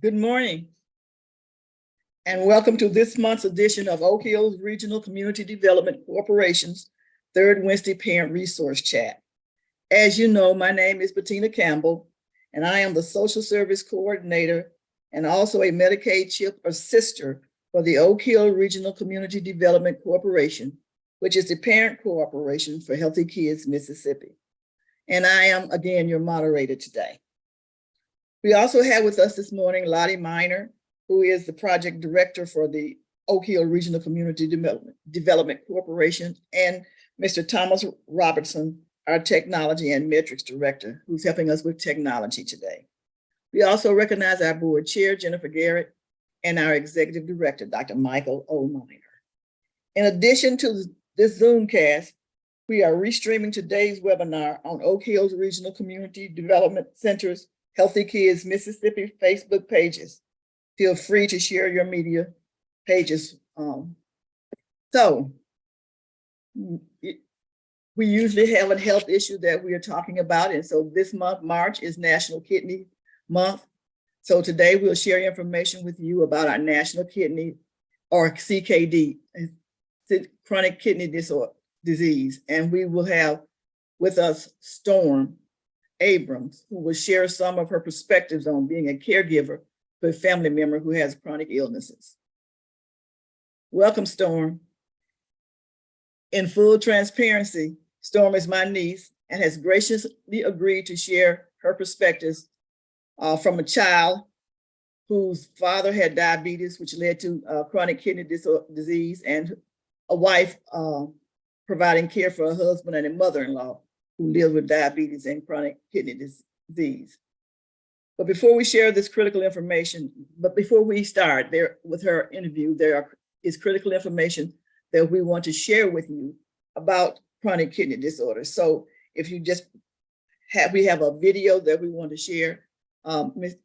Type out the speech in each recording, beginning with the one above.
Good morning, and welcome to this month's edition of Oak Hills Regional Community Development Corporation's Third Wednesday Parent Resource Chat. As you know, my name is Bettina Campbell, and I am the Social Service Coordinator and also a Medicaid CHIP Assister for the Oak Hill Regional Community Development Corporation, which is the parent corporation for Healthy Kids Mississippi. And I am, again, your moderator today. We also have with us this morning Lottie Miner, who is the project director for the Oak Hill Regional Community Development Corporation, and Mr. Thomas Robertson, our technology and metrics director, who's helping us with technology today. We also recognize our board chair, Jennifer Garrett, and our executive director, Dr. Michael O. Miner. In addition to this Zoomcast, we are restreaming today's webinar on Oak Hills Regional Community Development Center's Healthy Kids Mississippi Facebook pages. Feel free to share your media pages. We usually have a health issue that we are talking about. And so this month, March, is National Kidney Month. So today we'll share information with you about our National Kidney, or CKD, chronic kidney disease. And we will have with us Storm Abrams, who will share some of her perspectives on being a caregiver for a family member who has chronic illnesses. Welcome, Storm. In full transparency, Storm is my niece and has graciously agreed to share her perspectives from a child whose father had diabetes, which led to chronic kidney disease, and a wife providing care for a husband and a mother-in-law who live with diabetes and chronic kidney disease. But before we share this critical information, before we start there with her interview, is critical information that we want to share with you about chronic kidney disorder. So if you just we have a video that we want to share. Mr.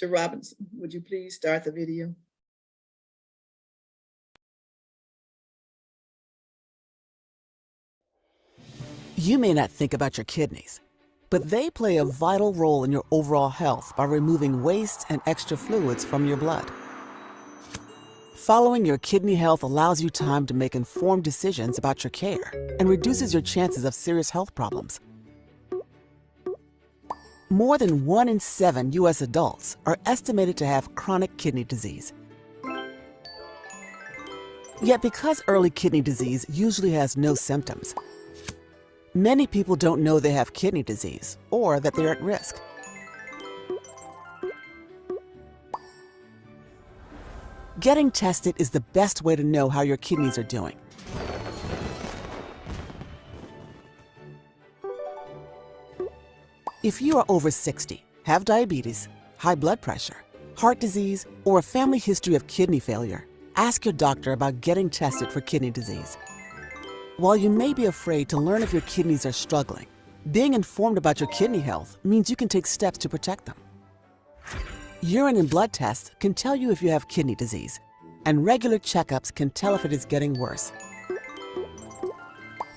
Robinson, would you please start the video? You may not think about your kidneys, but they play a vital role in your overall health by removing waste and extra fluids from your blood. Following your kidney health allows you time to make informed decisions about your care and reduces your chances of serious health problems. More than 1 in 7 U.S. adults are estimated to have chronic kidney disease. Yet because early kidney disease usually has no symptoms, many people don't know they have kidney disease or that they're at risk. Getting tested is the best way to know how your kidneys are doing. If you are over 60, have diabetes, high blood pressure, heart disease, or a family history of kidney failure, ask your doctor about getting tested for kidney disease. While you may be afraid to learn if your kidneys are struggling, being informed about your kidney health means you can take steps to protect them. Urine and blood tests can tell you if you have kidney disease, and regular checkups can tell if it is getting worse.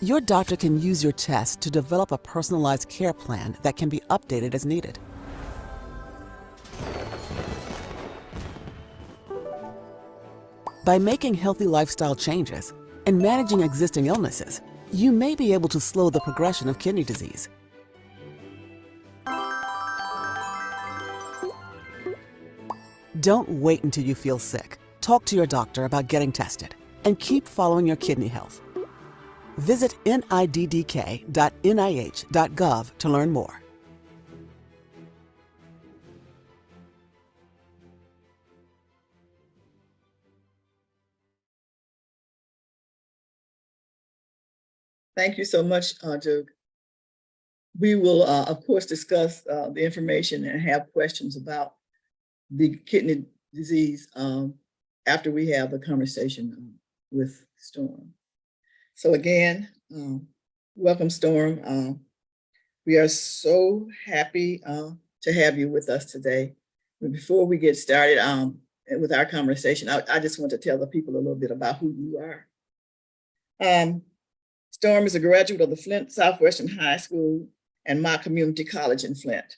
Your doctor can use your test to develop a personalized care plan that can be updated as needed. By making healthy lifestyle changes and managing existing illnesses, you may be able to slow the progression of kidney disease. Don't wait until you feel sick. Talk to your doctor about getting tested and keep following your kidney health. Visit niddk.nih.gov to learn more. Thank you so much, Joe. We will, of course, discuss the information and have questions about the kidney disease after we have the conversation with Storm. So again, welcome, Storm. We are so happy to have you with us today. But before we get started with our conversation, I just want to tell the people a little bit about who you are. Storm is a graduate of the Flint Southwestern High School and Mott Community College in Flint.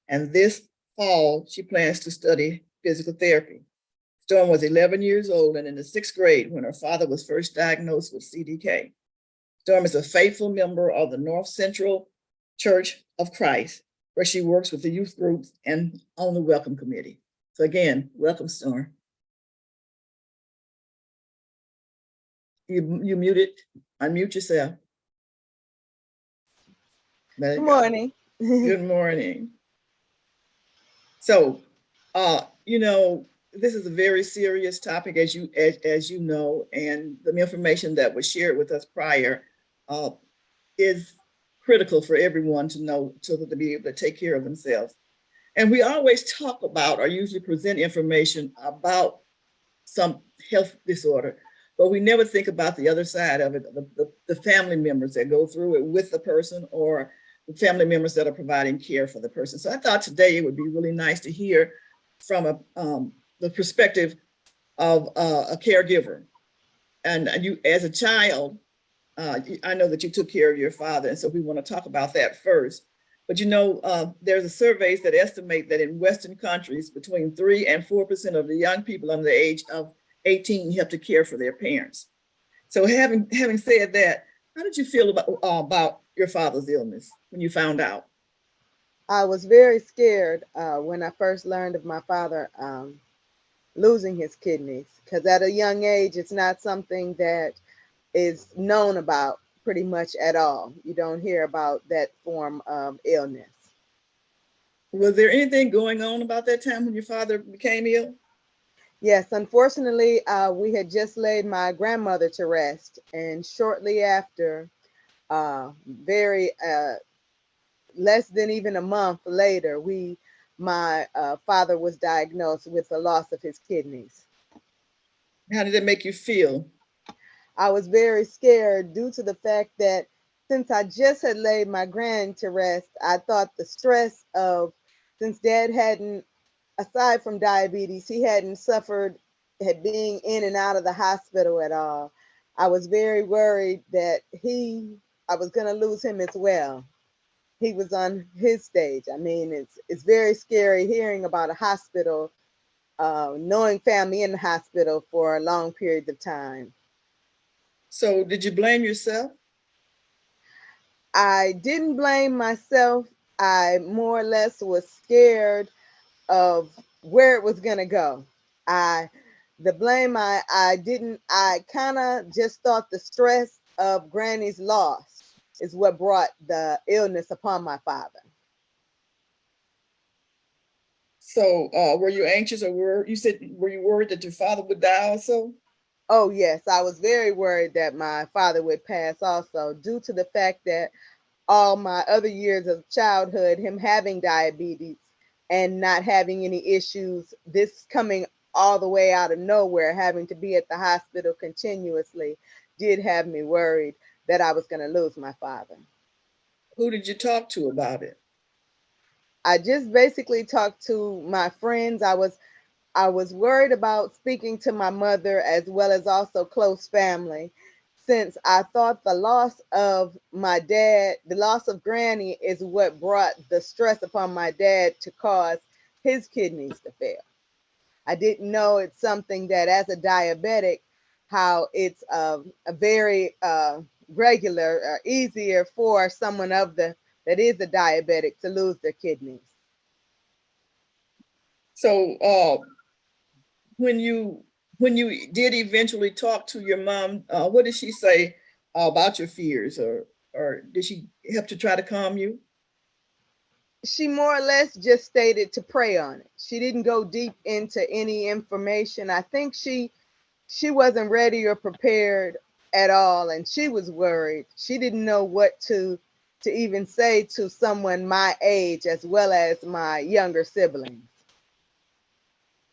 And this fall, she plans to study physical therapy. Storm was 11 years old and in the 6th grade when her father was first diagnosed with CDK. Storm is a faithful member of the North Central Church of Christ, where she works with the youth groups and on the Welcome Committee. So again, welcome, Storm. You muted, unmute yourself. Good morning. Good morning. So, you know, this is a very serious topic, as you know, and the information that was shared with us prior is critical for everyone to know to be able to take care of themselves. And we always talk about or usually present information about some health disorder, but we never think about the other side of it, the family members that go through it with the person or the family members that are providing care for the person. So I thought today it would be really nice to hear from the perspective of a caregiver. And you, as a child, I know that you took care of your father, and so we want to talk about that first. But you know, there's a surveys that estimate that in Western countries, between 3 and 4% of the young people under the age of 18 have to care for their parents. So having said that, how did you feel about your father's illness when you found out? I was very scared when I first learned of my father losing his kidneys, because at a young age, it's not something that is known about pretty much at all. You don't hear about that form of illness. Was there anything going on about that time when your father became ill? Yes, unfortunately, we had just laid my grandmother to rest, and shortly after, very less than even a month later, my father was diagnosed with the loss of his kidneys. How did it make you feel? I was very scared due to the fact that since I just had laid my grand to rest, I thought the stress of, since dad hadn't, aside from diabetes, he hadn't suffered had being in and out of the hospital at all. I was very worried that I was going to lose him as well. He was on his stage. I mean, it's very scary hearing about a hospital, knowing family in the hospital for long periods of time. So did you blame yourself? I didn't blame myself. I more or less was scared of where it was going to go. I kind of just thought the stress of Granny's loss is what brought the illness upon my father. So were you anxious, or were you worried that your father would die also? Oh yes, I was very worried that my father would pass also, due to the fact that all my other years of childhood, him having diabetes and not having any issues, this coming all the way out of nowhere, having to be at the hospital continuously, did have me worried that I was going to lose my father. Who did you talk to about it? I just basically talked to my friends. I was worried about speaking to my mother as well as also close family, since I thought the loss of my dad, the loss of Granny, is what brought the stress upon my dad to cause his kidneys to fail. I didn't know it's something that, as a diabetic, how it's a very regular or easier for someone that is a diabetic to lose their kidneys. So when you did eventually talk to your mom, what did she say about your fears, or did she help to try to calm you? She more or less just stated to pray on it. She didn't go deep into any information. I think she wasn't ready or prepared at all, and she was worried. She didn't know what to even say to someone my age as well as my younger siblings.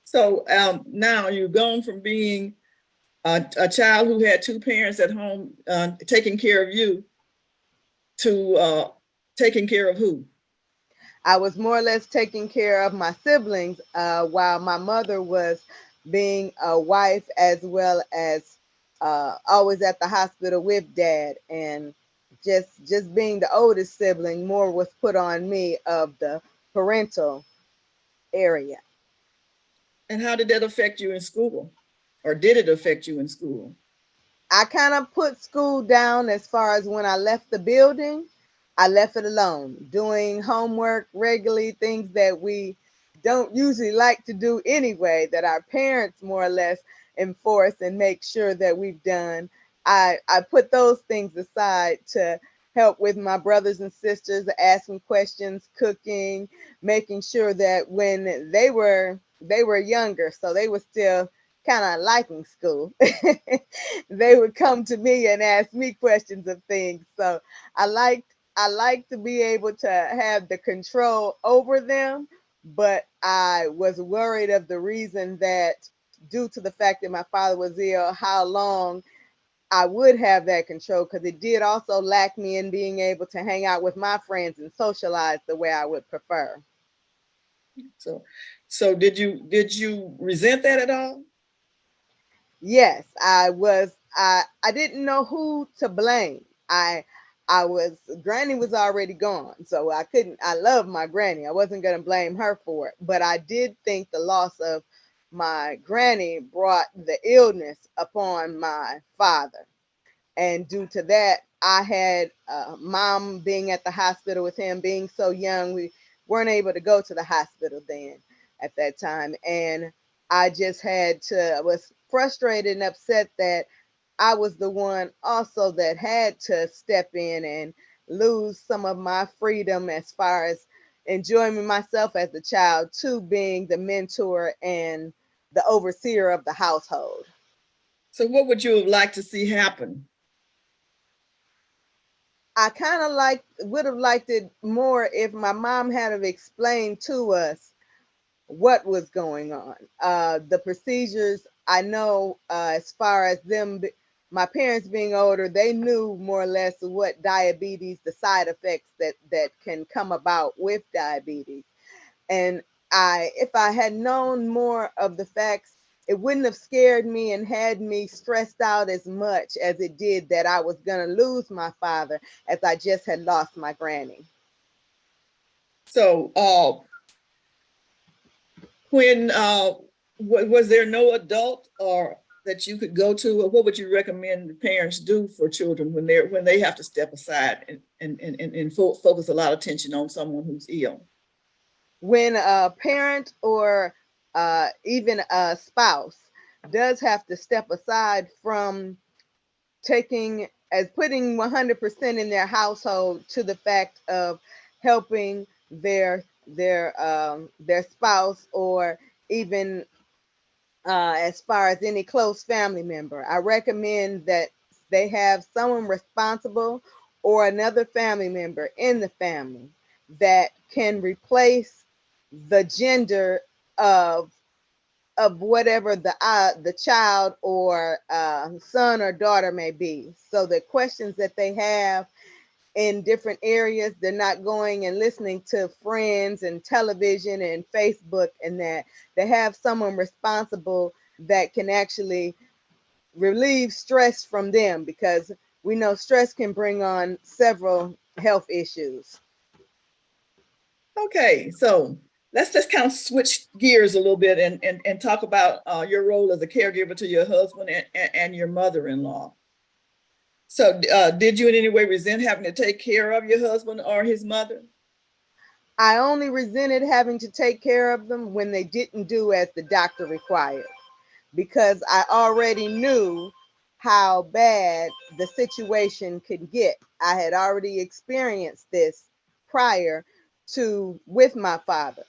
So now you've gone from being a child who had two parents at home taking care of you to taking care of who? I was more or less taking care of my siblings while my mother was being a wife as well as always at the hospital with dad, and just being the oldest sibling, more was put on me of the parental area. And how did that affect you in school? Or did it affect you in school? I kind of put school down as far as when I left the building. I left it alone, doing homework regularly, things that we don't usually like to do anyway, that our parents more or less enforce and make sure that we've done. I put those things aside to help with my brothers and sisters, asking questions, cooking, making sure that when they were younger, so they were still kind of liking school, they would come to me and ask me questions of things. So I like to be able to have the control over them, but I was worried of the reason that, due to the fact that my father was ill, how long I would have that control, because it did also lack me in being able to hang out with my friends and socialize the way I would prefer. So, so did you resent that at all? Yes, I was. I didn't know who to blame. I was Granny was already gone, so I couldn't. I love my Granny. I wasn't gonna blame her for it, but I did think the loss of my Granny brought the illness upon my father, and due to that, I had mom being at the hospital with him being so young. We weren't able to go to the hospital then at that time, and I just had to. I was frustrated and upset that I was the one also that had to step in and lose some of my freedom as far as enjoying myself as a child, to being the mentor and the overseer of the household. So what would you have liked to see happen? I kind of would have liked it more if my mom had have explained to us what was going on. The procedures, I know, as far as my parents being older, they knew more or less what diabetes, the side effects that can come about with diabetes. And if I had known more of the facts, it wouldn't have scared me and had me stressed out as much as it did that I was going to lose my father, as I just had lost my granny. So when was there no adult or that you could go to, or what would you recommend the parents do for children when they have to step aside and focus a lot of attention on someone who's ill? When a parent or even a spouse does have to step aside from putting 100% in their household, to the fact of helping their spouse, or even as far as any close family member, I recommend that they have someone responsible or another family member in the family that can replace the gender of whatever the child or son or daughter may be. So the questions that they have in different areas, they're not going and listening to friends and television and Facebook, and that they have someone responsible that can actually relieve stress from them, because we know stress can bring on several health issues. Okay, so let's just kind of switch gears a little bit and talk about your role as a caregiver to your husband and your mother-in-law. So did you in any way resent having to take care of your husband or his mother? I only resented having to take care of them when they didn't do as the doctor required, because I already knew how bad the situation could get. I had already experienced this prior to with my father.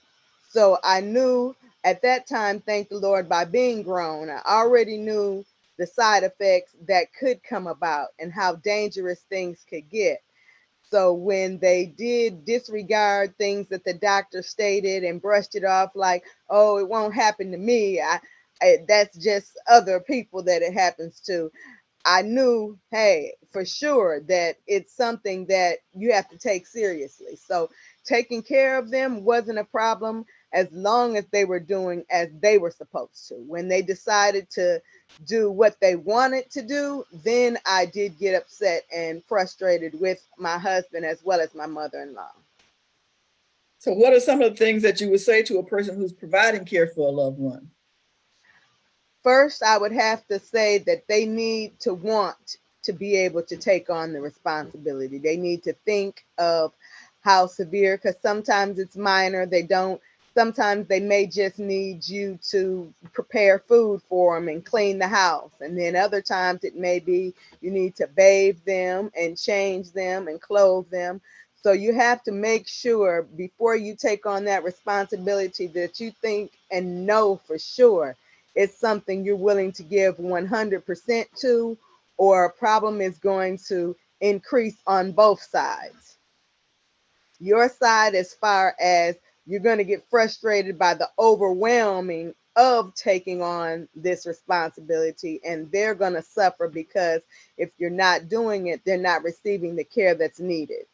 So I knew at that time, thank the Lord, by being grown, I already knew the side effects that could come about and how dangerous things could get. So when they did disregard things that the doctor stated and brushed it off like, oh, it won't happen to me, that's just other people that it happens to. I knew, hey, for sure that it's something that you have to take seriously. So taking care of them wasn't a problem as long as they were doing as they were supposed to. When they decided to do what they wanted to do, then I did get upset and frustrated with my husband as well as my mother-in-law. So what are some of the things that you would say to a person who's providing care for a loved one? First, I would have to say that they need to want to be able to take on the responsibility. They need to think of how severe, because sometimes it's minor. They don't, sometimes they may just need you to prepare food for them and clean the house. And then other times it may be you need to bathe them and change them and clothe them. So you have to make sure before you take on that responsibility that you think and know for sure it's something you're willing to give 100% to, or a problem is going to increase on both sides. Your side, as far as you're going to get frustrated by the overwhelming of taking on this responsibility, and they're going to suffer because if you're not doing it, they're not receiving the care that's needed.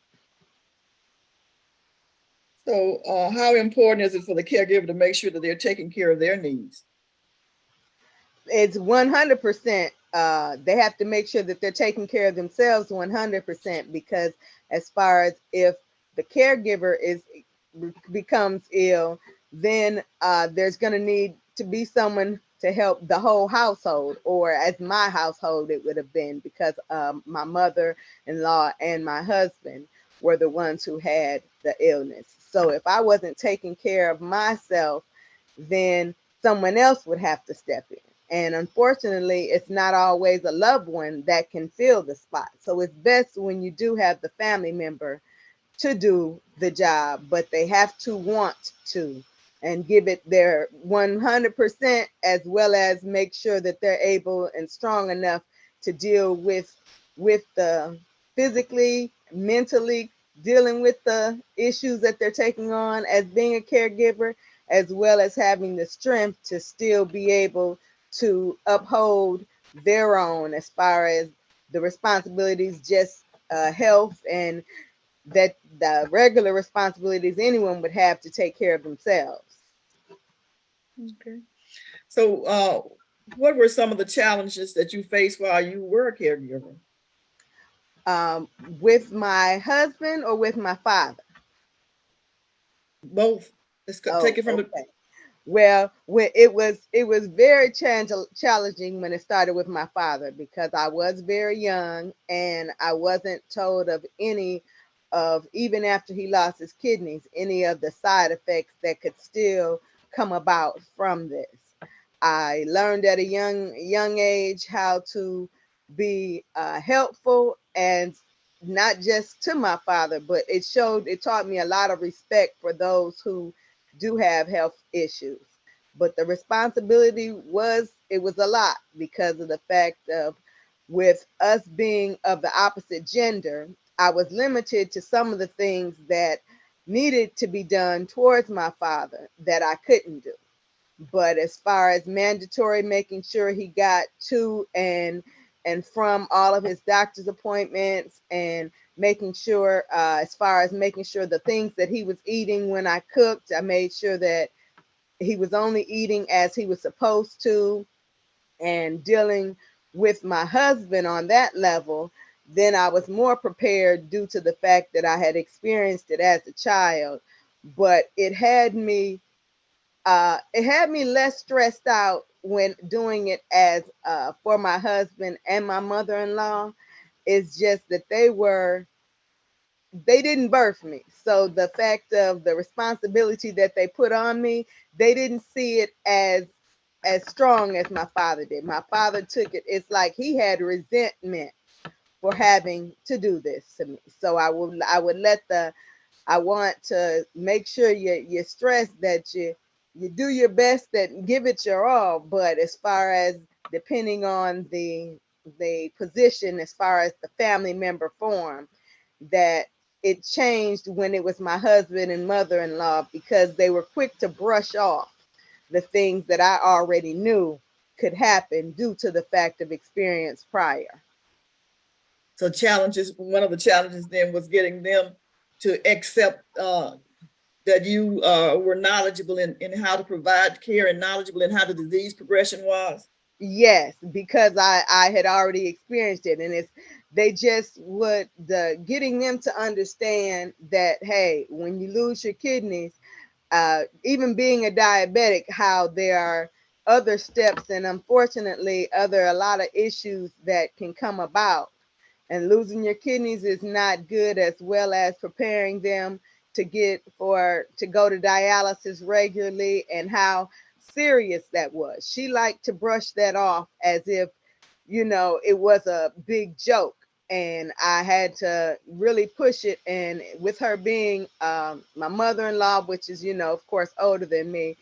So how important is it for the caregiver to make sure that they're taking care of their needs? It's 100%. They have to make sure that they're taking care of themselves 100%, because as far as if the caregiver becomes ill, then there's going to need to be someone to help the whole household, or as my household it would have been, because my mother-in-law and my husband were the ones who had the illness. So if I wasn't taking care of myself, then someone else would have to step in. And unfortunately, it's not always a loved one that can fill the spot. So it's best when you do have the family member to do the job, but they have to want to and give it their 100%, as well as make sure that they're able and strong enough to deal with the physically, mentally, dealing with the issues that they're taking on as being a caregiver, as well as having the strength to still be able to uphold their own as far as the responsibilities, just health, and that the regular responsibilities anyone would have to take care of themselves. Okay. So what were some of the challenges that you faced while you were a caregiver? With my husband or with my father? Both. Let's take Oh, it from the. okay. Well, it was very challenging when it started with my father, because I was very young and I wasn't told of any of, even after he lost his kidneys, any of the side effects that could still come about from this. I learned at a young age how to be helpful, and not just to my father, but it taught me a lot of respect for those who do have health issues. But the responsibility was a lot, because of the fact of, with us being of the opposite gender, I was limited to some of the things that needed to be done towards my father that I couldn't do. But as far as mandatory, making sure he got to and from all of his doctor's appointments, and making sure, as far as making sure the things that he was eating when I cooked, I made sure that he was only eating as he was supposed to, and dealing with my husband on that level, then I was more prepared due to the fact that I had experienced it as a child. But it had me less stressed out when doing it as for my husband and my mother-in-law. It's just that they didn't birth me. So the fact of the responsibility that they put on me, they didn't see it as strong as my father did. My father took it, it's like he had resentment for having to do this to me. So I want to make sure you stress that you do your best, that give it your all. But as far as depending on the position, as far as the family member form, that it changed when it was my husband and mother-in-law, because they were quick to brush off the things that I already knew could happen due to the fact of experience prior. So challenges, one of the challenges then was getting them to accept that you were knowledgeable in how to provide care and knowledgeable in how the disease progression was. Yes, because I had already experienced it, and it's they just would the getting them to understand that, hey, when you lose your kidneys, even being a diabetic, how there are other steps and unfortunately a lot of issues that can come about. And losing your kidneys is not good, as well as preparing them to go to dialysis regularly, and how serious that was. She liked to brush that off as if, it was a big joke. And I had to really push it. And with her being my mother-in-law, which is, of course, older than me,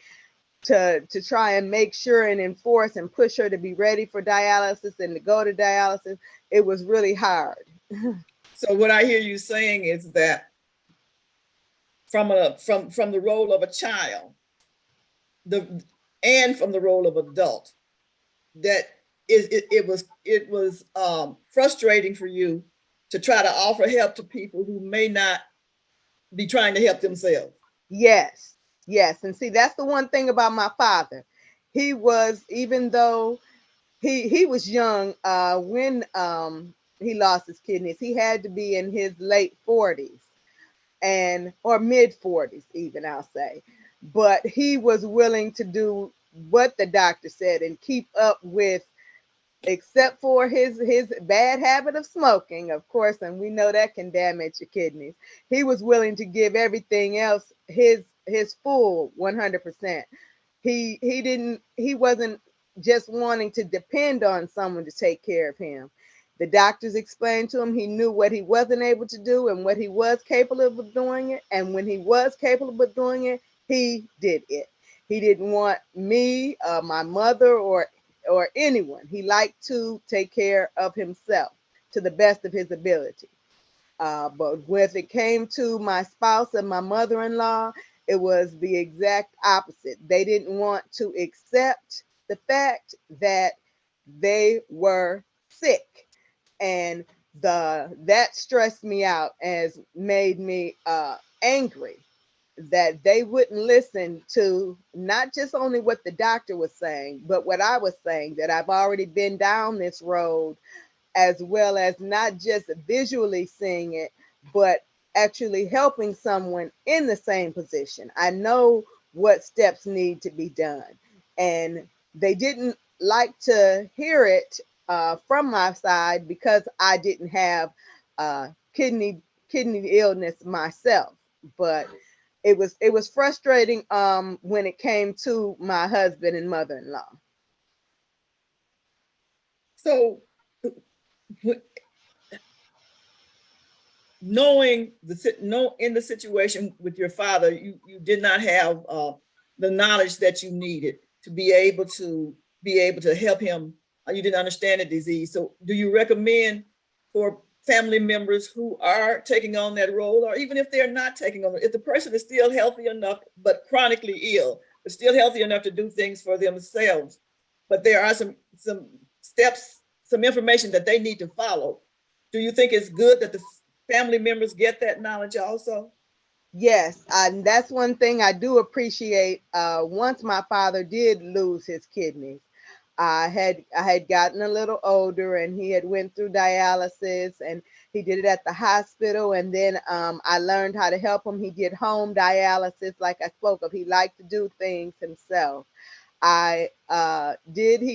to try and make sure and enforce and push her to be ready for dialysis and to go to dialysis, it was really hard. So what I hear you saying is that from the role of a child, and from the role of adult, that it was frustrating for you to try to offer help to people who may not be trying to help themselves. Yes, yes. And see, that's the one thing about my father. He was, even though he was young when he lost his kidneys, he had to be in his late 40s and or mid 40s even, I'll say. But he was willing to do what the doctor said and keep up with, except for his bad habit of smoking, of course, and we know that can damage your kidneys. He was willing to give everything else his full 100%. He wasn't just wanting to depend on someone to take care of him. The doctors explained to him he knew what he wasn't able to do and what he was capable of doing it, and when he was capable of doing it, he did it. He didn't want me, my mother, or anyone. He liked to take care of himself to the best of his ability. But when it came to my spouse and my mother-in-law, it was the exact opposite. They didn't want to accept the fact that they were sick, and that stressed me out, as made me angry, that they wouldn't listen to not just only what the doctor was saying, but what I was saying, that I've already been down this road, as well as not just visually seeing it, but actually helping someone in the same position. I know what steps need to be done. And they didn't like to hear it from my side, because I didn't have kidney illness myself. But it was frustrating when it came to my husband and mother-in-law. So knowing in the situation with your father, you did not have the knowledge that you needed to be able to help him. You didn't understand the disease. So do you recommend for family members who are taking on that role, or even if they're not taking on it, if the person is still healthy enough but chronically ill, but still healthy enough to do things for themselves, but there are some steps, some information that they need to follow, do you think it's good that the family members get that knowledge also? Yes, and that's one thing I do appreciate. Once my father did lose his kidneys, I had gotten a little older, and he had went through dialysis, and he did it at the hospital. And then I learned how to help him. He did home dialysis, like I spoke of. He liked to do things himself. He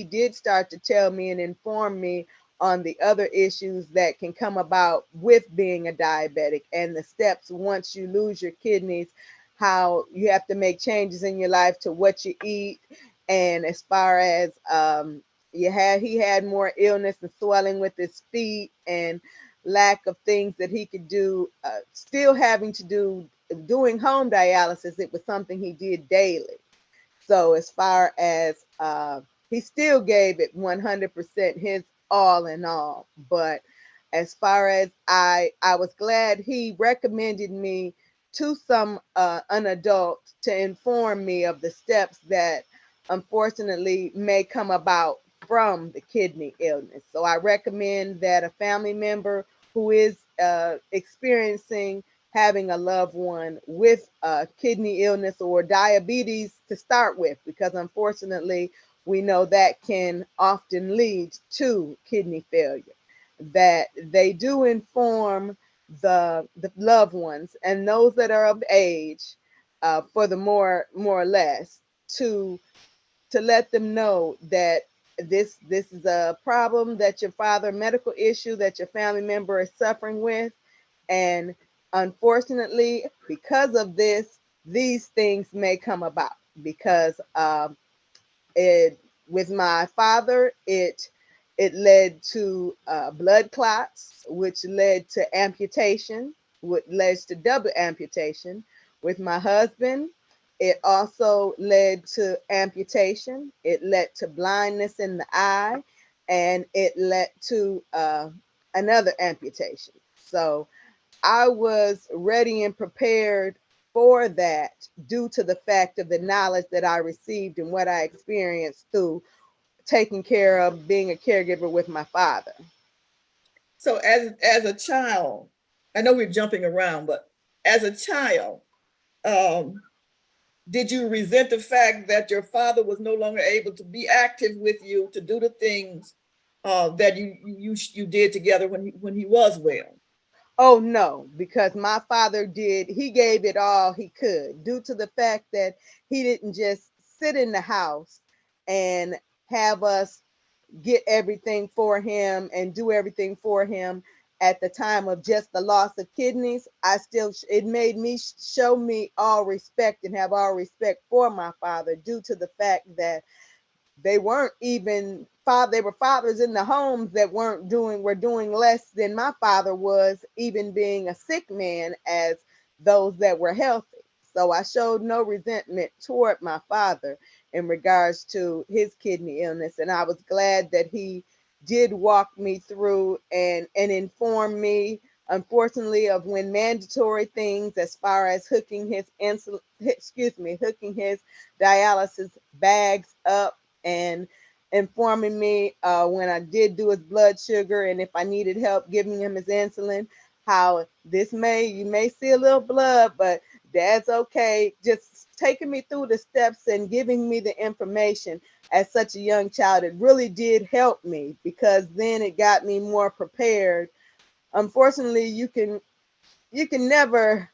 did start to tell me and inform me on the other issues that can come about with being a diabetic, and the steps once you lose your kidneys, how you have to make changes in your life to what you eat. And as far as he had more illness and swelling with his feet, and lack of things that he could do, still having to doing home dialysis. It was something he did daily. So as far as he still gave it 100%, his all in all. But as far as I was glad he recommended me to an adult to inform me of the steps that unfortunately may come about from the kidney illness. So I recommend that a family member who is experiencing having a loved one with kidney illness or diabetes to start with, because unfortunately we know that can often lead to kidney failure, that they do inform the loved ones and those that are of age, for the more or less, to to let them know that this is a problem that your father, medical issue that your family member is suffering with, and unfortunately, because of this, these things may come about. Because it with my father, it led to blood clots, which led to amputation, which led to double amputation. With my husband, it also led to amputation. It led to blindness in the eye, and it led to another amputation. So I was ready and prepared for that due to the fact of the knowledge that I received and what I experienced through taking care of being a caregiver with my father. So as a child, I know we're jumping around, but as a child, um, did you resent the fact that your father was no longer able to be active with you to do the things that you did together when he was well? Oh no, because my father did, he gave it all he could due to the fact that he didn't just sit in the house and have us get everything for him and do everything for him at the time of just the loss of kidneys. I still, it made me show me all respect and have all respect for my father due to the fact that they weren't even father, they were fathers in the homes that were doing less than my father was, even being a sick man, as those that were healthy. So I showed no resentment toward my father in regards to his kidney illness, and I was glad that he did walk me through and inform me, unfortunately, of when mandatory things as far as hooking his insulin, hooking his dialysis bags up, and informing me when I did do his blood sugar and if I needed help giving him his insulin, how you may see a little blood, but that's okay. Just taking me through the steps and giving me the information as such a young child, it really did help me because then it got me more prepared. Unfortunately, you can never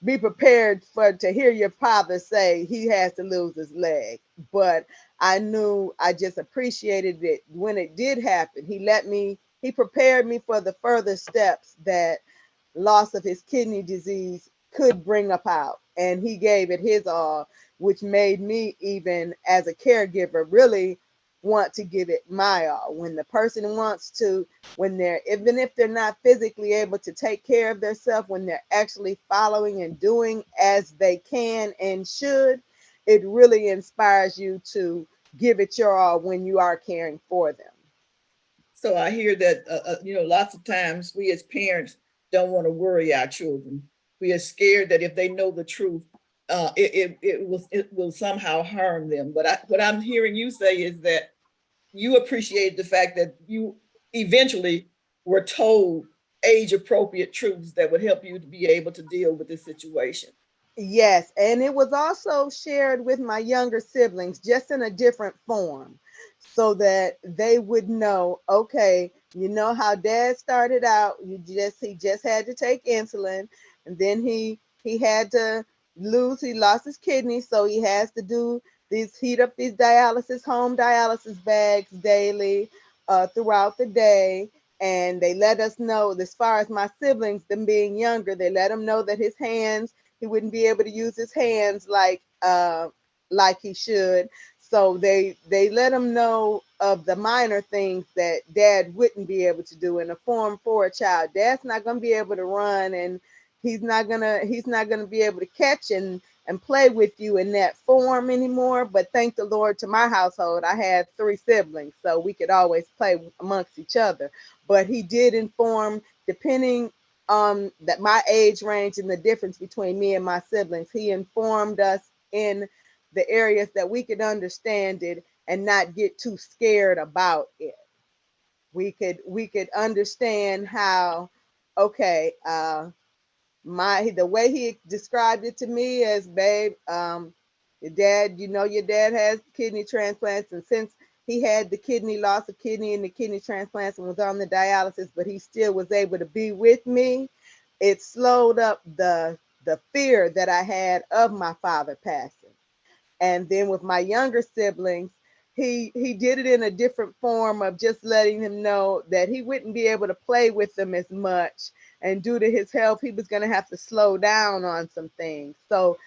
be prepared for to hear your father say he has to lose his leg. But I knew, I just appreciated it when it did happen. He prepared me for the further steps that loss of his kidney disease could bring about. And he gave it his all, which made me, even as a caregiver, really want to give it my all. When the person wants to, when they're, even if they're not physically able to take care of themselves, when they're actually following and doing as they can and should, it really inspires you to give it your all when you are caring for them. So I hear that lots of times we as parents don't want to worry our children. We are scared that if they know the truth, it will somehow harm them. But what I'm hearing you say is that you appreciate the fact that you eventually were told age appropriate truths that would help you to be able to deal with this situation. Yes, and it was also shared with my younger siblings, just in a different form, so that they would know, okay, you know how dad started out, he just had to take insulin, and then he had to he lost his kidney, so he has to do these, heat up these home dialysis bags daily, throughout the day. And they let us know, as far as my siblings, them being younger, they let him know that his hands, he wouldn't be able to use his hands like he should. So they let him know of the minor things that dad wouldn't be able to do in a form for a child. Dad's not going to be able to run, and he's not gonna be able to catch and play with you in that form anymore. But thank the Lord, to my household, I had 3 siblings, so we could always play amongst each other. But he did inform, depending that my age range and the difference between me and my siblings, he informed us in the areas that we could understand it and not get too scared about it. We could understand how, okay, the way he described it to me as, babe, your dad has kidney transplants, and since he had the kidney loss of kidney and the kidney transplants and was on the dialysis, but he still was able to be with me, it slowed up the fear that I had of my father passing. And then with my younger siblings, he did it in a different form of just letting him know that he wouldn't be able to play with them as much, and due to his health he was going to have to slow down on some things. So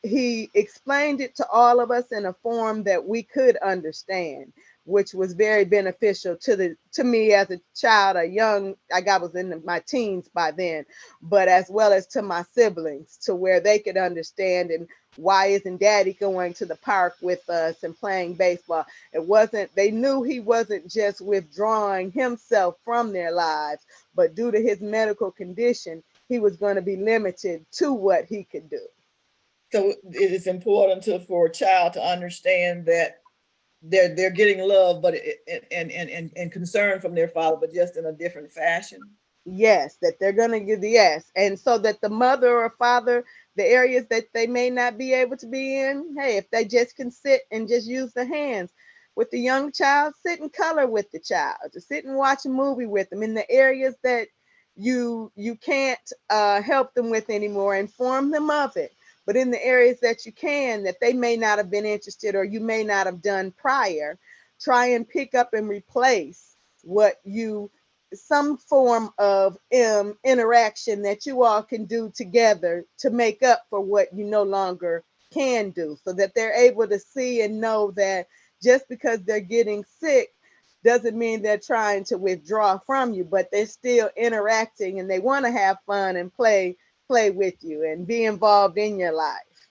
he explained it to all of us in a form that we could understand, which was very beneficial to me as a child, a young, I was in my teens by then, but as well as to my siblings, to where they could understand. And why isn't daddy going to the park with us and playing baseball? It wasn't, they knew he wasn't just withdrawing himself from their lives, but due to his medical condition, he was going to be limited to what he could do. So it is important for a child to understand that they're getting love, but and concern from their father, but just in a different fashion. Yes, that they're going to give the yes. And so that the mother or father, the areas that they may not be able to be in, hey, if they just can sit and just use the hands with the young child, sit and color with the child, to sit and watch a movie with them in the areas that you can't help them with anymore, inform them of it. But in the areas that you can, that they may not have been interested or you may not have done prior, try and pick up and replace what you, some form of interaction that you all can do together to make up for what you no longer can do, so that they're able to see and know that just because they're getting sick doesn't mean they're trying to withdraw from you, but they're still interacting and they want to have fun and play with you and be involved in your life.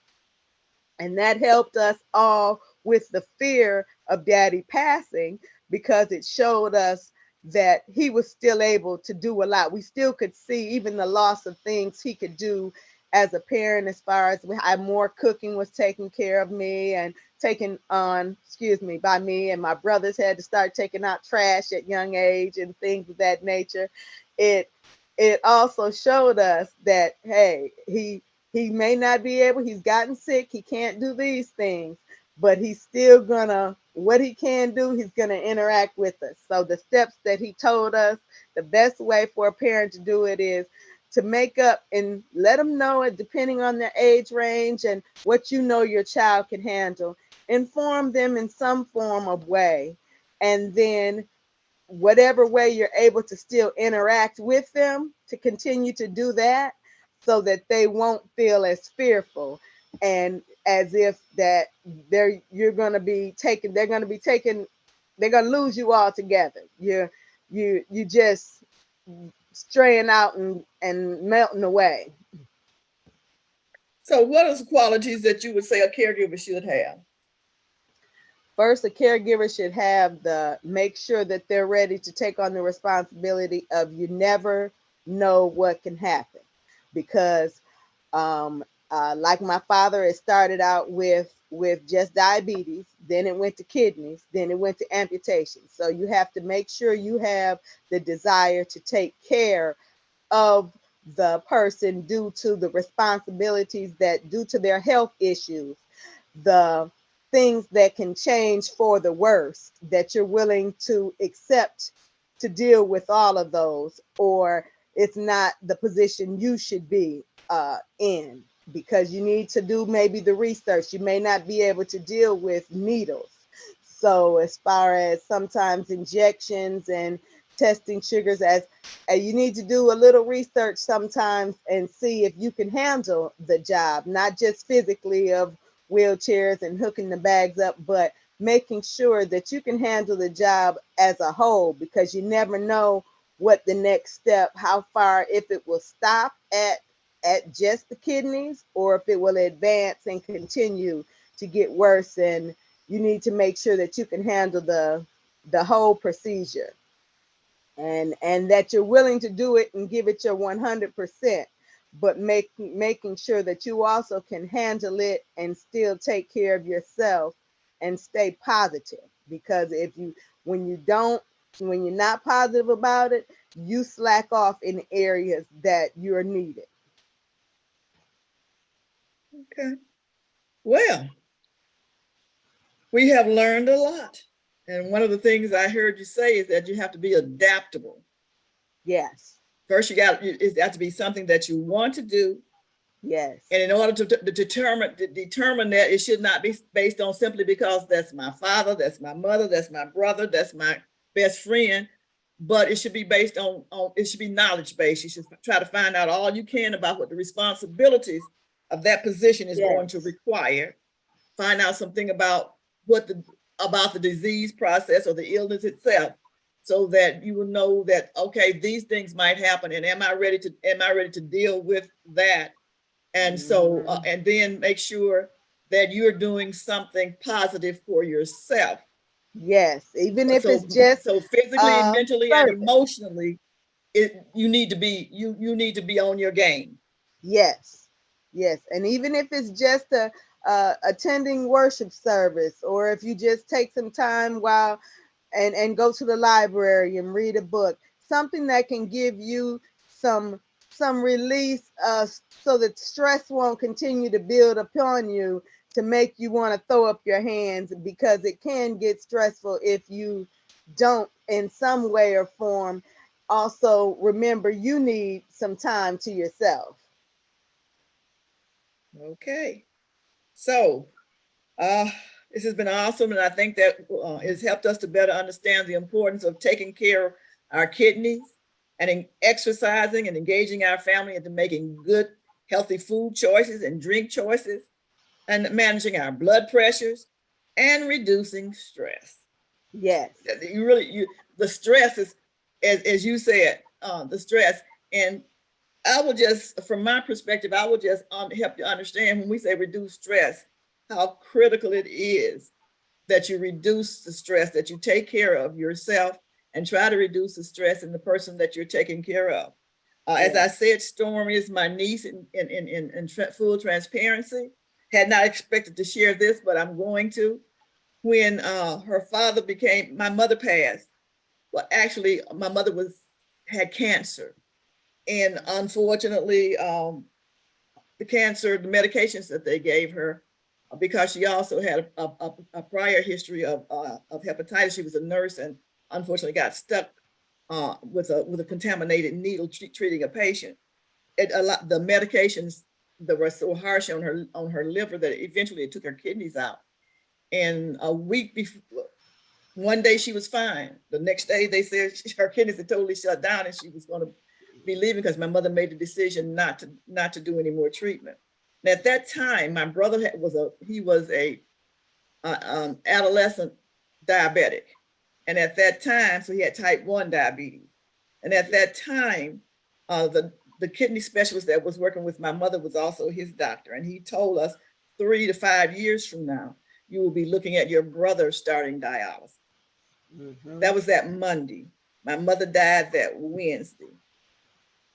And that helped us all with the fear of daddy passing, because it showed us that he was still able to do a lot. We still could see even the loss of things he could do as a parent, as far as how more cooking was taken care of me and taken on, by me, and my brothers had to start taking out trash at young age and things of that nature. It also showed us that, hey, he may not be able, he's gotten sick, he can't do these things, but he's still gonna, what he can do, he's gonna interact with us. So the steps that he told us, the best way for a parent to do it is to make up and let them know it, depending on their age range and what you know your child can handle. Inform them in some form of way, and then whatever way you're able to still interact with them, to continue to do that, so that they won't feel as fearful and as if that they're going to be taken, they're going to lose you altogether. You just straying out and melting away. So what are the qualities that you would say a caregiver should have? First, a caregiver should have make sure that they're ready to take on the responsibility of, you never know what can happen. Because like my father, it started out with just diabetes, then it went to kidneys, then it went to amputation. So you have to make sure you have the desire to take care of the person due to the responsibilities that, due to their health issues, the things that can change for the worse, that you're willing to accept to deal with all of those, or it's not the position you should be in, because you need to do maybe the research. You may not be able to deal with needles. So as far as sometimes injections and testing sugars, as you need to do a little research sometimes and see if you can handle the job, not just physically of wheelchairs and hooking the bags up, but making sure that you can handle the job as a whole, because you never know what the next step, how far, if it will stop at just the kidneys, or if it will advance and continue to get worse. And you need to make sure that you can handle the whole procedure, and that you're willing to do it and give it your 100%, but making sure that you also can handle it and still take care of yourself and stay positive. Because when you're not positive about it, you slack off in areas that you're needed. Okay. Well, we have learned a lot. And one of the things I heard you say is that you have to be adaptable. Yes. First, it has to be something that you want to do, Yes. And in order to determine that, it should not be based on simply because that's my father, that's my mother, that's my brother, that's my best friend, but it should be based on it should be knowledge based. You should try to find out all you can about what the responsibilities of that position is going to Yes. require. Find out something about about the disease process or the illness itself, so that you will know that, okay, these things might happen, and am I ready to deal with that? And so, Mhm. and then make sure that you're doing something positive for yourself. Yes. Even if So, it's just so physically, mentally, and service. emotionally, you need to be you need to be on your game. Yes. Yes. And even if it's just attending worship service, or if you just take some time while and go to the library and read a book, something that can give you some some release, so that stress won't continue to build upon you to make you want to throw up your hands, because it can get stressful if you don't in some way or form also remember you need some time to yourself. Okay. So, uh, this has been awesome, and I think that it's helped us to better understand the importance of taking care of our kidneys and in exercising and engaging our family into making good, healthy food choices and drink choices, and managing our blood pressures and reducing stress. Yes. You really, the stress is, as you said, the stress. And I will just, from my perspective, I will just help you understand when we say reduce stress, how critical it is that you reduce the stress, that you take care of yourself and try to reduce the stress in the person that you're taking care of. As I Yes. said, Stormy is my niece in full transparency. Had not expected to share this, but I'm going to. When her father became, my mother passed. Well, actually, my mother had cancer, and unfortunately, the cancer, the medications that they gave her, because she also had a prior history of hepatitis. She was a nurse and unfortunately got stuck with a contaminated needle treating a patient. The medications that were so harsh on her liver that eventually it took her kidneys out. And a week before, one day she was fine. The next day they said her kidneys had totally shut down and she was going to be leaving, because my mother made the decision not to do any more treatment. And at that time, my brother was a adolescent diabetic, and at that time, so he had type 1 diabetes. And at that time, the kidney specialist that was working with my mother was also his doctor, and he told us 3 to 5 years from now, you will be looking at your brother starting dialysis. Mhm. That was that Monday. My mother died that Wednesday.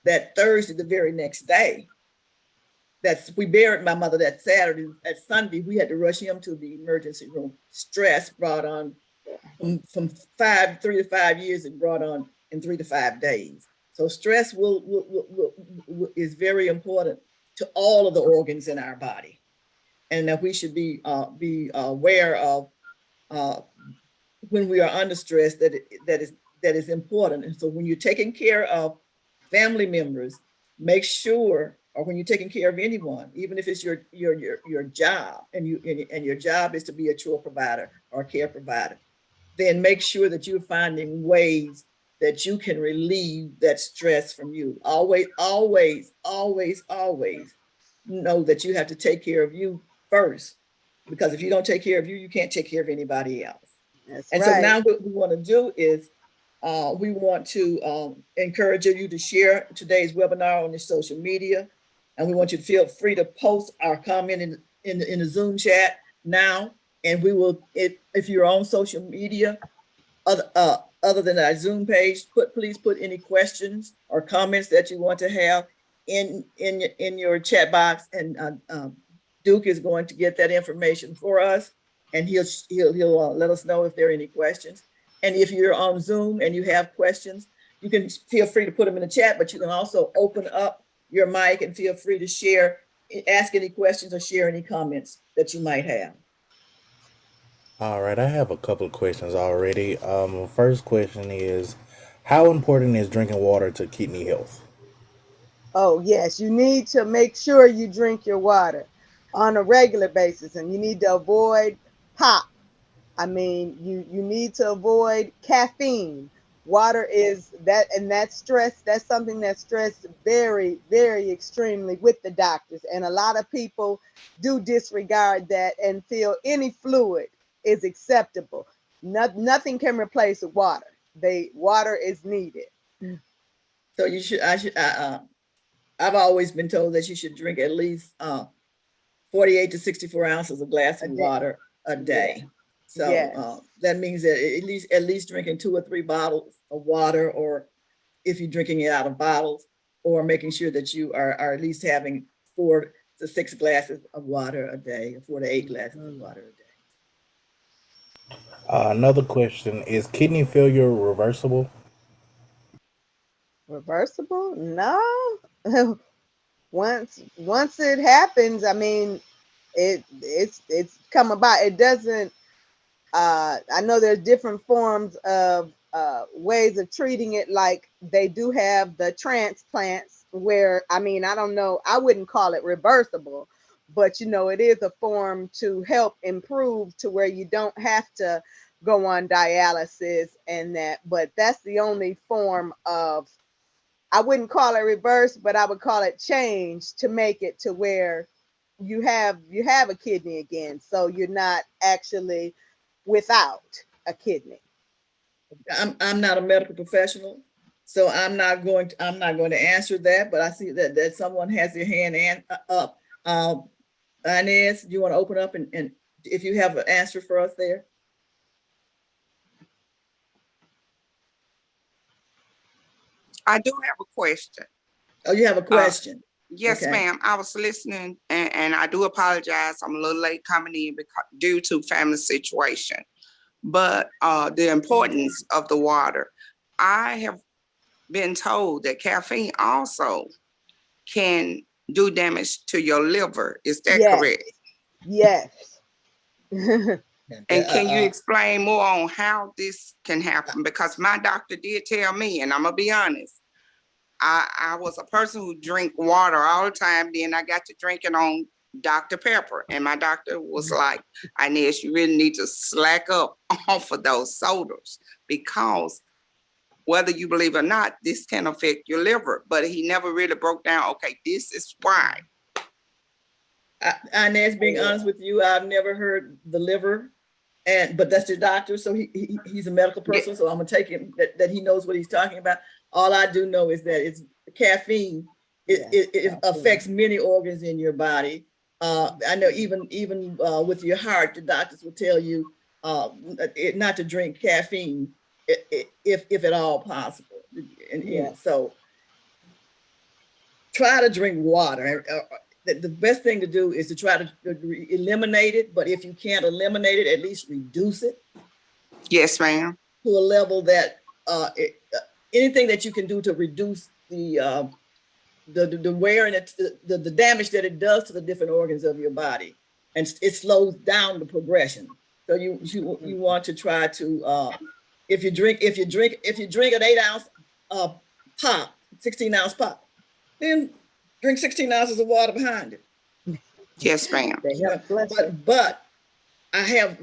That Thursday, the very next day, we buried my mother that Saturday. That Sunday, we had to rush him to the emergency room. Stress brought on from 3 to 5 years, it brought on in 3 to 5 days. So stress is very important to all of the organs in our body, and that we should be aware of uh, when we are under stress, that is important. And so when you're taking care of family members, make sure, or when you're taking care of anyone, even if it's your job, and your job is to be a chore provider or care provider, then make sure that you're finding ways that you can relieve that stress from you. Always, always, always, always know that you have to take care of you first, because if you don't take care of you, you can't take care of anybody else. That's And so right. now what we want to do is we want to encourage you to share today's webinar on your social media. And we want you to feel free to post or comment in the Zoom chat now. And we will, if you're on social media, other than our Zoom page, please put any questions or comments that you want to have in your chat box, and Duke is going to get that information for us, and he'll let us know if there are any questions. And if you're on Zoom and you have questions, you can feel free to put them in the chat, but you can also open up your mic and feel free to share, ask any questions or share any comments that you might have. All right, I have a couple of questions already. First question is, how important is drinking water to kidney health? Oh, yes, you need to make sure you drink your water on a regular basis, and you need to avoid pop. I mean, you need to avoid caffeine. Water is that, and that's stress. That's something that's stressed very, very extremely with the doctors. And a lot of people do disregard that and feel any fluid is acceptable. Nothing can replace water. Water is needed. So I've always been told that you should drink at least 48 to 64 ounces of glass A of day. water a day. So Yes. that means that at least drinking 2 or 3 bottles of water, or if you're drinking it out of bottles, or making sure that you are at least having 4 to 6 glasses of water a day, or 4 to 8 glasses of water a day. Another question, is kidney failure reversible? Reversible? No. Once it happens, I mean, it's come about. It doesn't. I know there's different forms of ways of treating it. Like they do have the transplants, where I mean, I don't know. I wouldn't call it reversible, but it is a form to help improve to where you don't have to go on dialysis and that. But that's the only form of, I wouldn't call it reverse, but I would call it change to make it to where you have a kidney again. So you're not actually without a kidney. I'm not a medical professional, so I'm not going to answer that. But I see that someone has their hand up. Inez, do you want to open up and if you have an answer for us there? I do have a question. Oh, you have a question? Yes, Okay. ma'am. I was listening, and I do apologize. I'm a little late coming in due to family situation. But the importance of the water, I have been told that caffeine also can do damage to your liver. Is that Yes. correct? Yes. And can you explain more on how this can happen? Because my doctor did tell me, and I'm gonna be honest, I was a person who drank water all the time. Then I got to drinking on Dr. Pepper, and my doctor was like, Inez, you really need to slack up off of those sodas, because whether you believe it or not, this can affect your liver. But he never really broke down, okay, this is why. Inez, being honest with you, I've never heard the liver, but that's your doctor, so he's a medical person, so I'm gonna take him that he knows what he's talking about. All I do know is that it's caffeine. It affects many organs in your body. I know even with your heart, the doctors will tell you not to drink caffeine if at all possible. And so try to drink water. The best thing to do is to try to eliminate it, but if you can't eliminate it, at least reduce it. Yes, ma'am. To a level that anything that you can do to reduce the wear and the damage that it does to the different organs of your body, and it slows down the progression. So you want to try to if you drink an 8-ounce pop, 16-ounce pop, then drink 16 ounces of water behind it. Yes, ma'am. But I have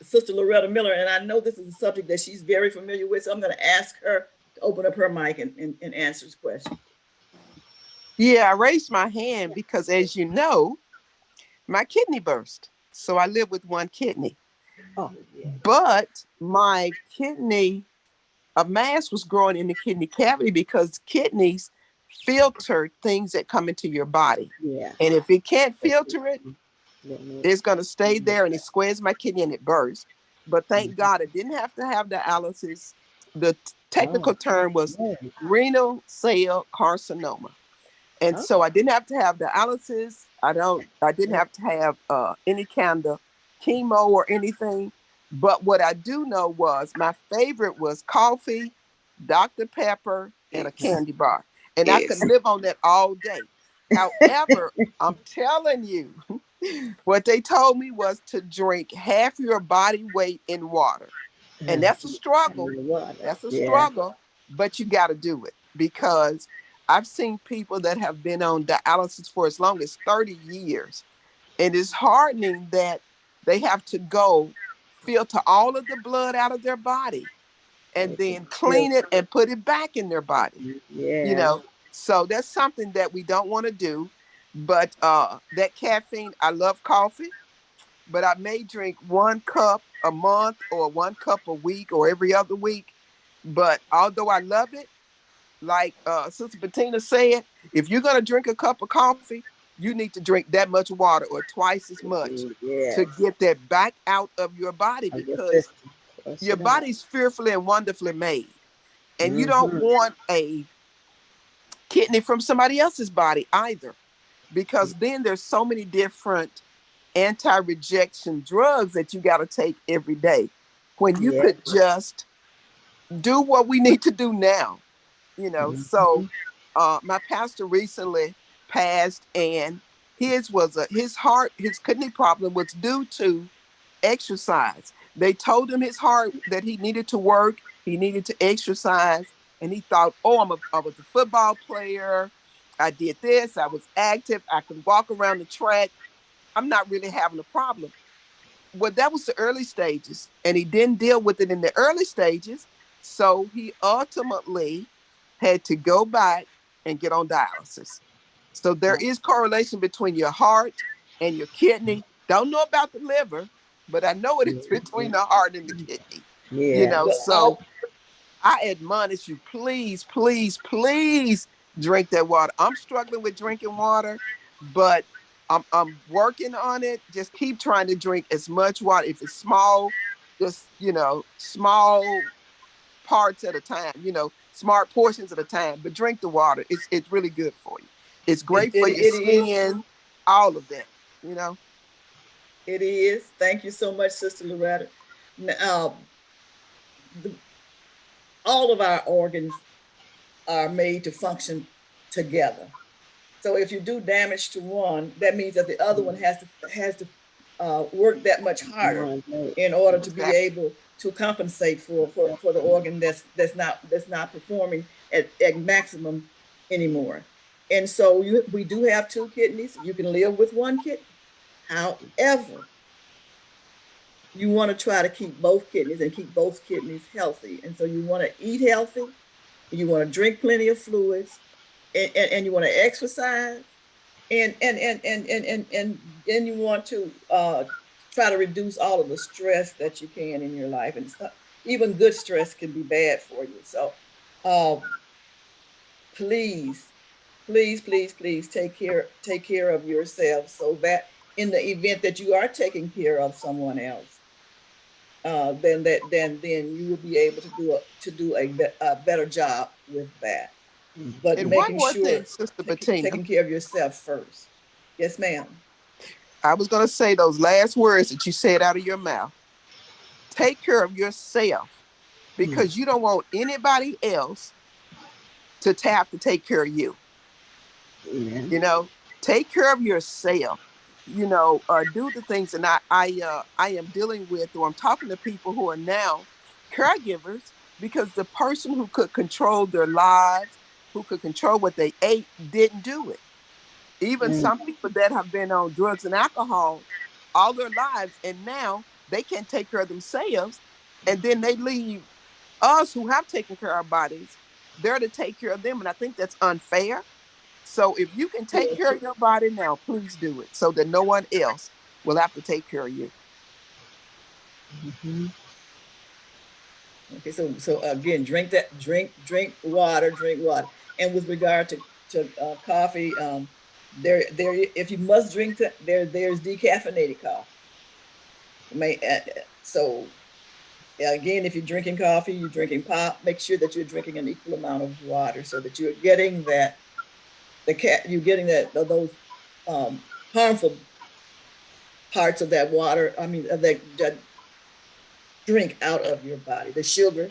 Sister Loretta Miller, and I know this is a subject that she's very familiar with, so I'm going to ask her to open up her mic and answer this question. Yeah, I raised my hand because, as you know, my kidney burst. So I live with one kidney. Oh, yeah. But my kidney, a mass was growing in the kidney cavity because kidneys filter things that come into your body. Yeah. And if it can't filter it, it's going to stay there, and it squares my kidney and it bursts. But thank God I didn't have to have dialysis. The technical term was renal cell carcinoma. And so I didn't have to have dialysis. I didn't have to have any kind of chemo or anything. But what I do know was my favorite was coffee, Dr. Pepper, and a candy bar. And I could live on that all day. However, I'm telling you, what they told me was to drink half your body weight in water. And that's a struggle. That's a struggle, but you got to do it, because I've seen people that have been on dialysis for as long as 30 years. And it's hardening that they have to go filter all of the blood out of their body and then clean it and put it back in their body. You know, so that's something that we don't want to do. But that caffeine, I love coffee, but I may drink 1 cup a month or 1 cup a week or every other week. But although I love it, like Sister Bettina said, if you're going to drink a cup of coffee, you need to drink that much water or twice as much to get that back out of your body, because your body's fearfully and wonderfully made. And you don't want a kidney from somebody else's body either, because then there's so many different anti-rejection drugs that you got to take every day when you could just do what we need to do now, you know. So my pastor recently passed, and his kidney problem was due to exercise. They told him his heart that he needed to work, he needed to exercise, and he thought, oh, I was a football player, I did this, I was active, I could walk around the track, I'm not really having a problem. Well, that was the early stages, and he didn't deal with it in the early stages, so he ultimately had to go back and get on dialysis. So there is correlation between your heart and your kidney. Don't know about the liver, but I know it is between the heart and the kidney. You know, so I admonish you, please, please, please drink that water. I'm struggling with drinking water, but I'm working on it. Just keep trying to drink as much water. If it's small, just, you know, small parts at a time, you know, smart portions at a time, but drink the water. It's really good for you. It's great for your skin, all of that, you know. It is. Thank you so much, Sister Loretta. Now, all of our organs are made to function together. So if you do damage to one, that means that the other one has to work that much harder in order to be able to compensate for the organ that's not performing at maximum anymore. And so we do have 2 kidneys. You can live with 1 kidney. However, you want to try to keep both kidneys and keep both kidneys healthy. And so you want to eat healthy, you want to drink plenty of fluids, and you want to exercise, and you want to try to reduce all of the stress that you can in your life. And even good stress can be bad for you. So please, please, please, please take care of yourself, so that in the event that you are taking care of someone else, then you will be able to do a better job with that. But and making one more sure thing, Sister Bettina, taking care of yourself first. Yes, ma'am. I was going to say those last words that you said out of your mouth. Take care of yourself, because you don't want anybody else to have to take care of you. You know, take care of yourself. You know, do the things. And I am dealing with, or I'm talking to people who are now caregivers, because the person who could control their lives, who could control what they ate, didn't do it. Even some people that have been on drugs and alcohol all their lives, and now they can't take care of themselves, and then they leave us who have taken care of our bodies there to take care of them. And I think that's unfair. So if you can take care of your body now, please do it, so that no one else will have to take care of you. Okay, so again, drink water. And with regard to coffee, there if you must drink there's decaffeinated coffee. So again, if you're drinking coffee, you're drinking pop, make sure that you're drinking an equal amount of water, so that you're getting that those harmful parts of that water. I mean, of that drink out of your body. The sugar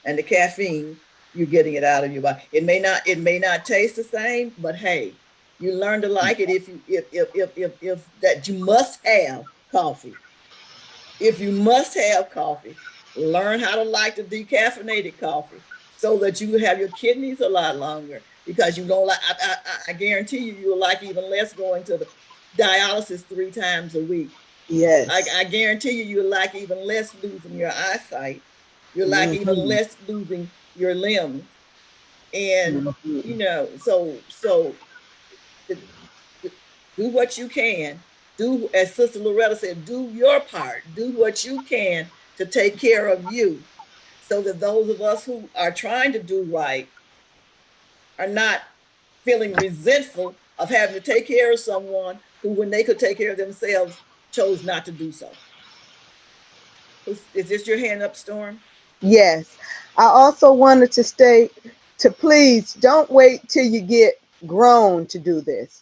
and the caffeine, you're getting it out of your body. It may not taste the same, but hey, you learn to like it if that you must have coffee. If you must have coffee, learn how to like the decaffeinated coffee. so that you have your kidneys a lot longer, because you don't like, I guarantee you, you'll like even less going to the dialysis 3 times a week. Yes. I guarantee you, you'll like even less losing your eyesight. You'll like even less losing your limbs. And, you know, so do what you can. Do, as Sister Loretta said, do your part. Do what you can to take care of you, so that those of us who are trying to do right are not feeling resentful of having to take care of someone who, when they could take care of themselves, chose not to do so. Is this your hand up, Storm? Yes. I also wanted to state to please don't wait till you get grown to do this.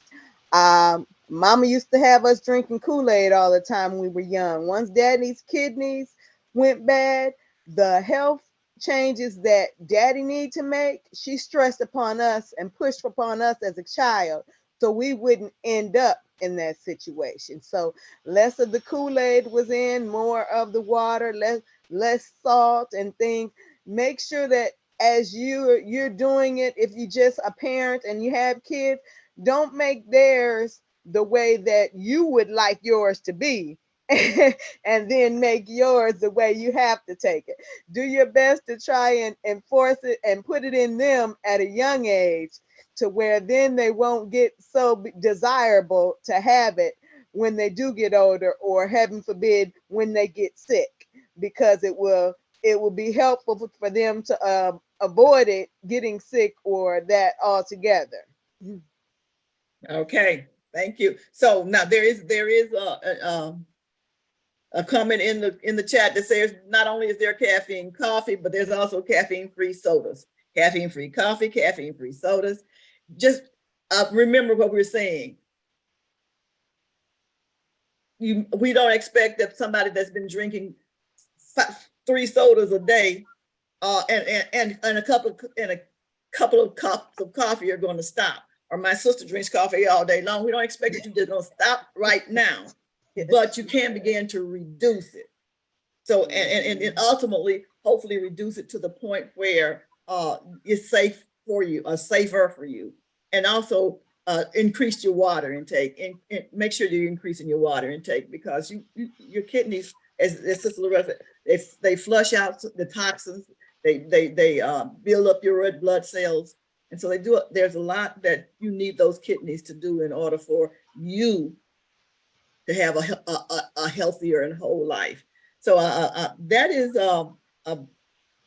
Mama used to have us drinking Kool-Aid all the time when we were young. Once Daddy's kidneys went bad, the health changes that Daddy need to make, she stressed upon us and pushed upon us as a child, so we wouldn't end up in that situation. So less of the Kool-Aid was in, more of the water, less salt and things. Make sure that as you're doing it, if you just a parent and you have kids, don't make theirs the way that you would like yours to be and then make yours the way you have to take it. Do your best to try and enforce it and put it in them at a young age, to where then they won't get so desirable to have it when they do get older, or heaven forbid when they get sick, because it will be helpful for them to avoid it getting sick or that altogether. Okay, thank you. So now there is a comment in the chat that says not only is there caffeine coffee, but there's also caffeine-free sodas, caffeine-free coffee, caffeine-free sodas. Just remember what we're saying. We don't expect that somebody that's been drinking 3 sodas a day and a couple of cups of coffee are going to stop. Or my sister drinks coffee all day long. We don't expect that you're just going to stop right now, but you can begin to reduce it. So, and ultimately, hopefully reduce it to the point where it's safe for you, or safer for you. And also increase your water intake, and make sure you're increasing your water intake, because your kidneys, as Sister Loretta, they flush out the toxins, they build up your red blood cells. And so there's a lot that you need those kidneys to do in order for you to have a healthier and whole life. So that is,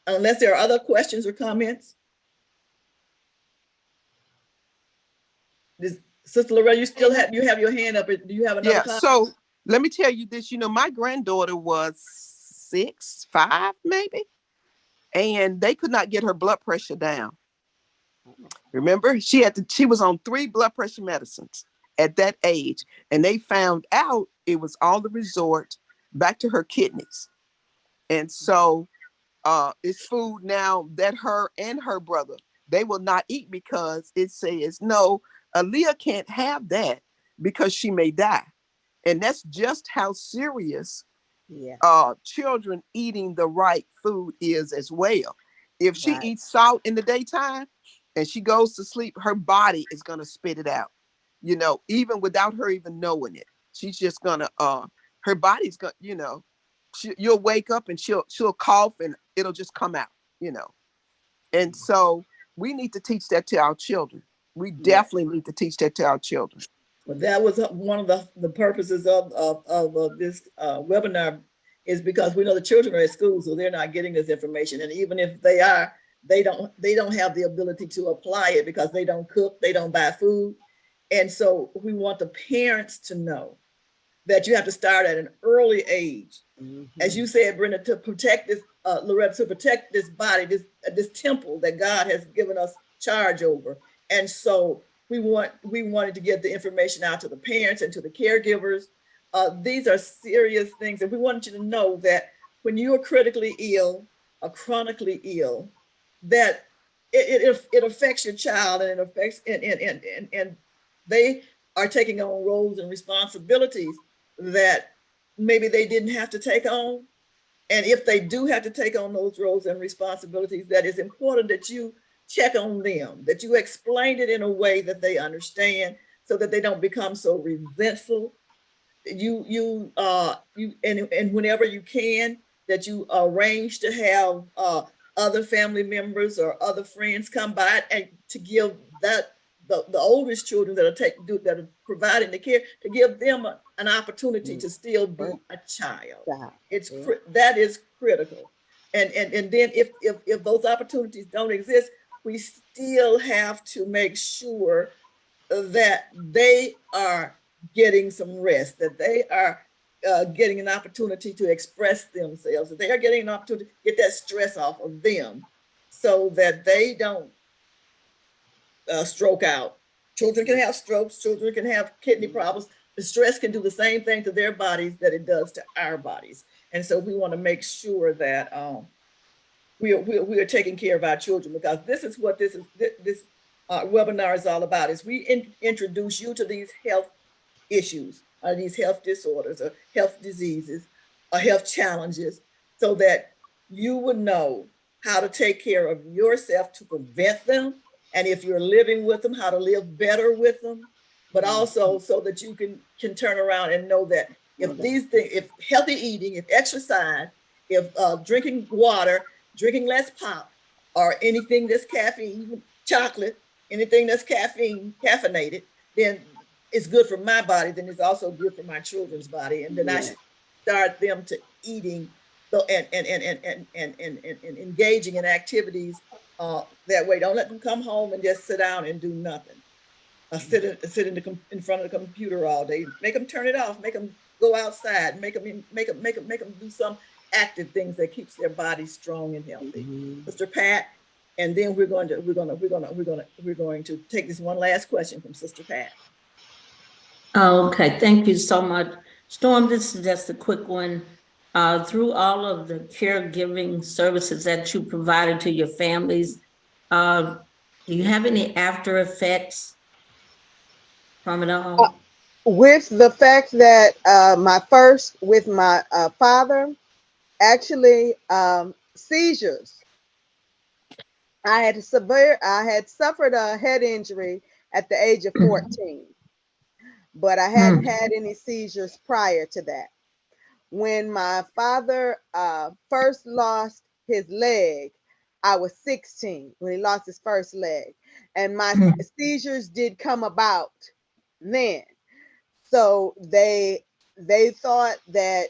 unless there are other questions or comments. Sister Loretta, you have your hand up. Do you have another comment? So let me tell you this, my granddaughter was 5 maybe, and they could not get her blood pressure down. Remember, she was on 3 blood pressure medicines at that age, and they found out it was all the resort back to her kidneys. And so it's food now that her and her brother, they will not eat, because it says, no, Aaliyah can't have that because she may die. And that's just how serious children eating the right food is as well. If she eats salt in the daytime and she goes to sleep, her body is going to spit it out, even without her even knowing it. She's just going to, her body's going to, you'll wake up and she'll cough and it'll just come out, And so we need to teach that to our children. We definitely need to teach that to our children. Well, that was one of the purposes of this webinar, is because we know the children are at school, so they're not getting this information. And even if they are, they don't have the ability to apply it, because they don't cook, they don't buy food. And so we want the parents to know that you have to start at an early age. As you said, Brenda, to protect this, Loretta, to protect this body, this temple that God has given us charge over. And so we wanted to get the information out to the parents and to the caregivers. These are serious things. And we wanted you to know that when you are critically ill or chronically ill, that it affects your child, and it affects, and they are taking on roles and responsibilities that maybe they didn't have to take on. And if they do have to take on those roles and responsibilities, that it's important that you check on them, that you explain it in a way that they understand so that they don't become so resentful. And whenever you can, that you arrange to have other family members or other friends come by and to give that the oldest children that are providing the care, to give them an opportunity to still be a child. That is critical. And then if those opportunities don't exist, we still have to make sure that they are getting some rest, that they are getting an opportunity to express themselves, that they are getting an opportunity to get that stress off of them so that they don't stroke out. Children can have strokes, children can have kidney problems. The stress can do the same thing to their bodies that it does to our bodies. And so we want to make sure that we are taking care of our children, because this is what this webinar is all about, is we introduce you to these health issues, or these health disorders, or health diseases, or health challenges, so that you would know how to take care of yourself to prevent them, and if you're living with them, how to live better with them, but also so that you can turn around and know that if these things, if healthy eating, if exercise, if drinking water, drinking less pop, or anything that's caffeine, even chocolate, anything that's caffeinated, then it's good for my body, then it's also good for my children's body. And then I should start them to eating and engaging in activities that way. Don't let them come home and just sit down and do nothing. Sit in front of the computer all day. Make them turn it off. Make them go outside. Make them do some active things that keeps their body strong and healthy. Mr. Pat, and then we're going to take this one last question from Sister Pat. Okay, thank you so much. Storm, this is just a quick one. Through all of the caregiving services that you provided to your families, do you have any after effects from it all? With the fact that my father, actually seizures. I had suffered a head injury at the age of 14, but I hadn't had any seizures prior to that. When my father first lost his leg, I was 16 when he lost his first leg, and my seizures did come about then. So they thought that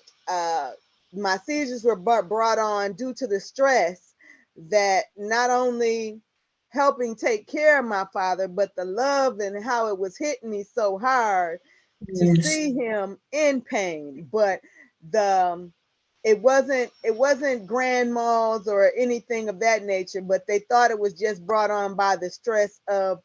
my seizures were brought on due to the stress that not only helping take care of my father, but the love and how it was hitting me so hard to see him in pain. But it wasn't grand malls or anything of that nature, but they thought it was just brought on by the stress of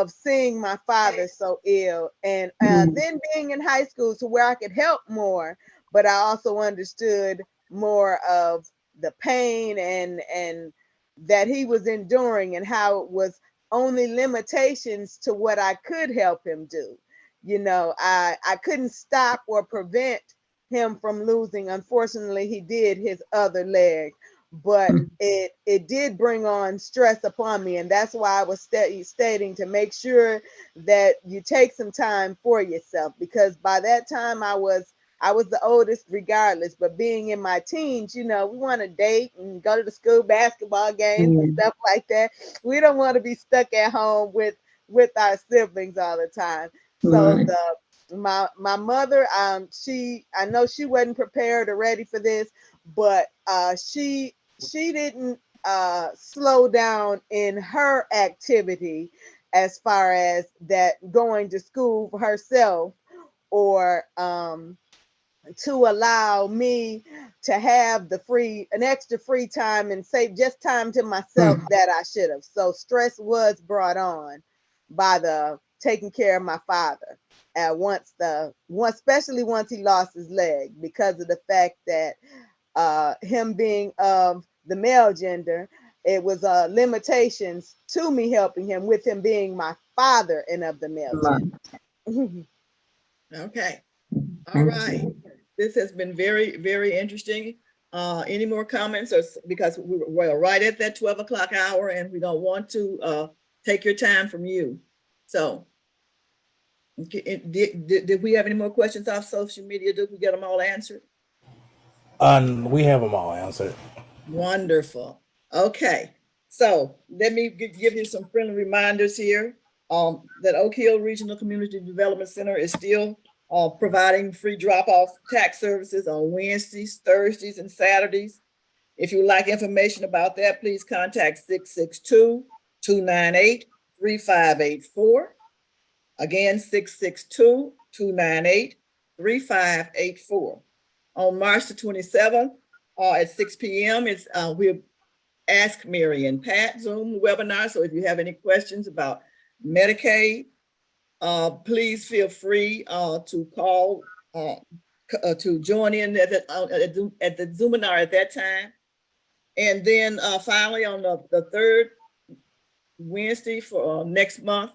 seeing my father so ill, and then being in high school to where I could help more, but I also understood more of the pain and that he was enduring, and how it was only limitations to what I could help him do. You know, I couldn't stop or prevent him from losing. Unfortunately, he did his other leg, but it did bring on stress upon me. And that's why I was stating to make sure that you take some time for yourself, because by that time I was the oldest regardless, but being in my teens, you know, we want to date and go to the school basketball games and stuff like that. We don't want to be stuck at home with our siblings all the time. So my mother, I know she wasn't prepared or ready for this, but she didn't slow down in her activity as far as that going to school for herself, or to allow me to have an extra free time and save just time to myself that I should have. So stress was brought on by the taking care of my father especially once he lost his leg, because of the fact that him being of the male gender, it was limitations to me helping him, with him being my father and of the male gender. Okay. All right. This has been very, very interesting. Any more comments because we're right at that 12 o'clock hour and we don't want to take your time from you. So did we have any more questions off social media? Did we get them all answered? We have them all answered. Wonderful. Okay. So let me give you some friendly reminders here. That Oak Hill Regional Community Development Center is still providing free drop-off tax services on Wednesdays, Thursdays, and Saturdays. If you would like information about that, please contact 662-298-3584. Again, 662-298-3584. On March the 27th at 6 p.m., we'll Ask Mary and Pat Zoom webinar. So if you have any questions about Medicaid, please feel free to call to join in at the Zoominar at that time. And then finally on the third Wednesday for next month,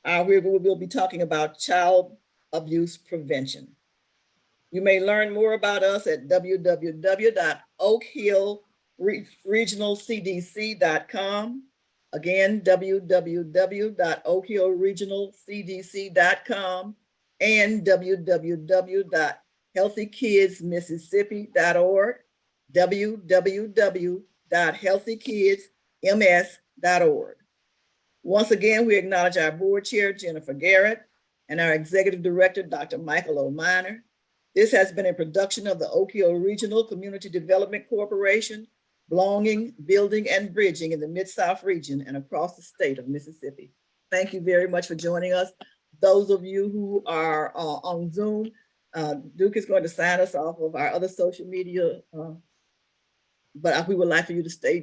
we'll be talking about child abuse prevention. You may learn more about us at www.oakhillregionalcdc.com. Again, www.oakhillregionalcdc.com and www.healthykidsmississippi.org, www.healthykidsms.org. Once again, we acknowledge our board chair, Jennifer Garrett, and our executive director, Dr. Michael O'Miner. This has been a production of the Oak Hill Regional Community Development Corporation, belonging, building, and bridging in the Mid-South region and across the state of Mississippi. Thank you very much for joining us. Those of you who are on Zoom, Duke is going to sign us off of our other social media, but we would like for you to stay